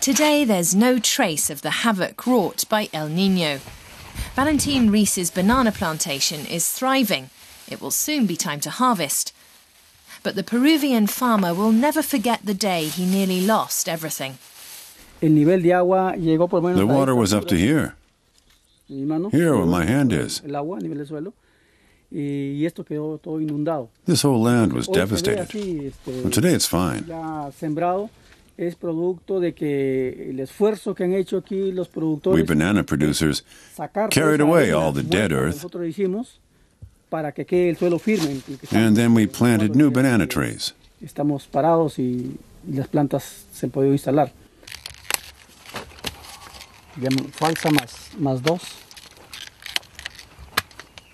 Today there's no trace of the havoc wrought by El Niño. Valentin Ruiz's banana plantation is thriving. It will soon be time to harvest. But the Peruvian farmer will never forget the day he nearly lost everything. The water was up to here. Here where my hand is. This whole land was devastated. Well, today it's fine. We banana producers carried away all the dead earth, and then we planted new banana trees.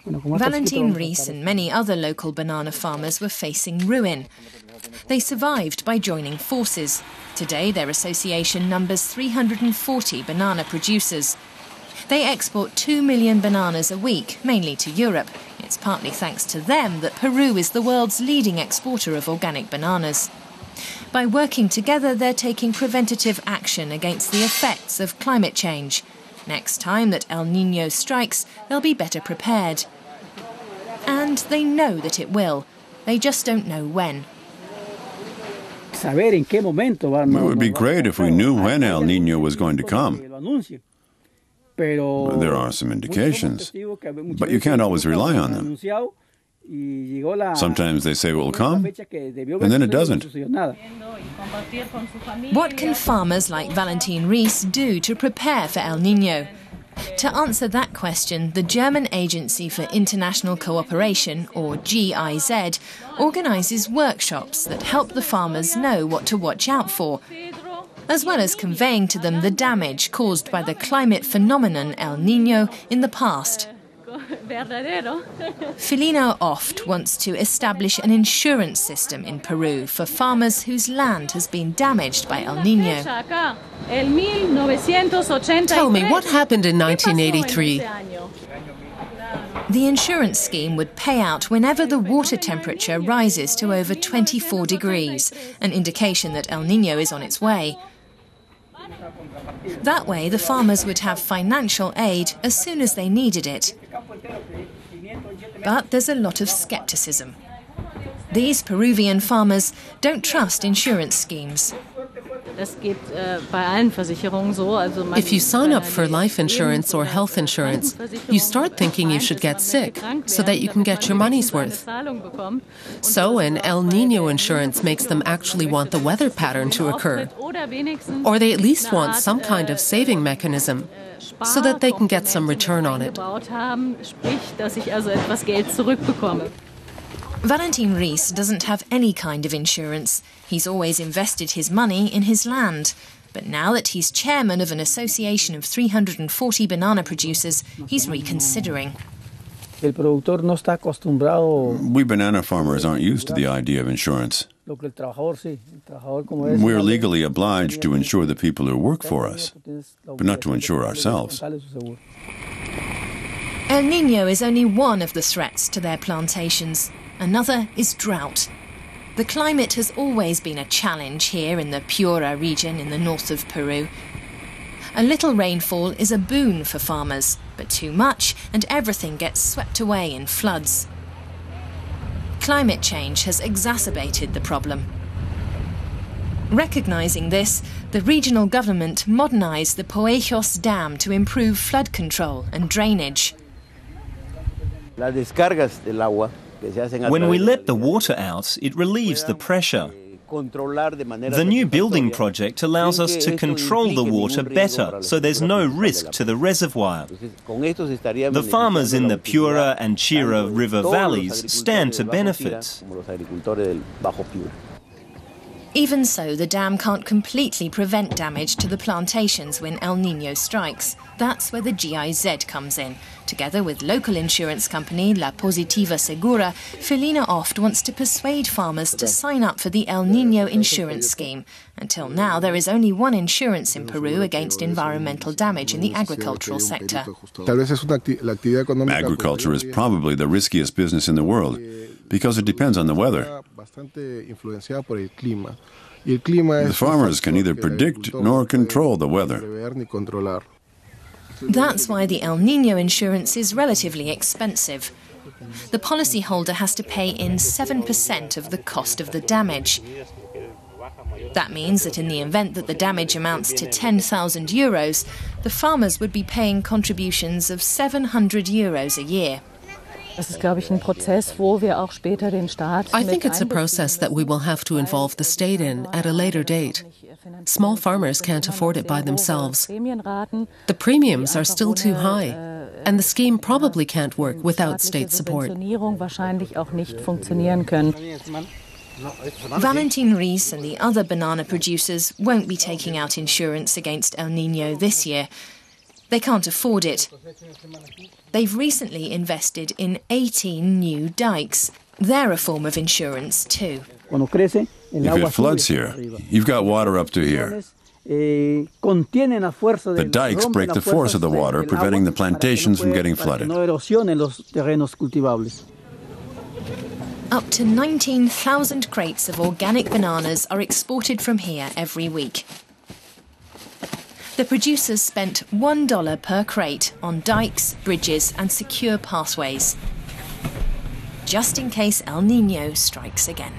Valentin Ruiz and many other local banana farmers were facing ruin. They survived by joining forces. Today, their association numbers 340 banana producers. They export 2 million bananas a week, mainly to Europe. It's partly thanks to them that Peru is the world's leading exporter of organic bananas. By working together, they're taking preventative action against the effects of climate change. Next time that El Niño strikes, they'll be better prepared. And they know that it will. They just don't know when. It would be great if we knew when El Niño was going to come. There are some indications, but you can't always rely on them. Sometimes they say it will come, and then it doesn't. What can farmers like Valentin Ruiz do to prepare for El Niño? To answer that question, the German Agency for International Cooperation, or GIZ, organises workshops that help the farmers know what to watch out for, as well as conveying to them the damage caused by the climate phenomenon El Niño in the past. Filino Oft wants to establish an insurance system in Peru for farmers whose land has been damaged by El Niño. Tell me, what happened in 1983? The insurance scheme would pay out whenever the water temperature rises to over 24 degrees, an indication that El Niño is on its way. That way, the farmers would have financial aid as soon as they needed it. But there's a lot of scepticism. These Peruvian farmers don't trust insurance schemes. If you sign up for life insurance or health insurance, you start thinking you should get sick so that you can get your money's worth. So an El Niño insurance makes them actually want the weather pattern to occur. Or they at least want some kind of saving mechanism so that they can get some return on it. Valentin Ruiz doesn't have any kind of insurance. He's always invested his money in his land. But now that he's chairman of an association of 340 banana producers, he's reconsidering. We banana farmers aren't used to the idea of insurance. We're legally obliged to insure the people who work for us, but not to insure ourselves. El Niño is only one of the threats to their plantations. Another is drought. The climate has always been a challenge here in the Piura region in the north of Peru. A little rainfall is a boon for farmers, but too much and everything gets swept away in floods. Climate change has exacerbated the problem. Recognising this, the regional government modernised the Poejos Dam to improve flood control and drainage. When we let the water out, it relieves the pressure. The new building project allows us to control the water better, so there's no risk to the reservoir. The farmers in the Piura and Chira river valleys stand to benefit. Even so, the dam can't completely prevent damage to the plantations when El Niño strikes. That's where the GIZ comes in. Together with local insurance company La Positiva Segura, Filino Oft wants to persuade farmers to sign up for the El Niño insurance scheme. Until now, there is only one insurance in Peru against environmental damage in the agricultural sector. Agriculture is probably the riskiest business in the world because it depends on the weather. The farmers can neither predict nor control the weather. That's why the El Niño insurance is relatively expensive. The policyholder has to pay in 7% of the cost of the damage. That means that in the event that the damage amounts to €10,000, the farmers would be paying contributions of €700 a year. I think it's a process that we will have to involve the state in at a later date. Small farmers can't afford it by themselves. The premiums are still too high, and the scheme probably can't work without state support. Valentin Ruiz and the other banana producers won't be taking out insurance against El Niño this year. They can't afford it. They've recently invested in 18 new dikes. They're a form of insurance too. If it floods here, you've got water up to here. The dikes break the force of the water, preventing the plantations from getting flooded. Up to 19,000 crates of organic bananas are exported from here every week. The producers spent $1 per crate on dikes, bridges and secure pathways, just in case El Niño strikes again.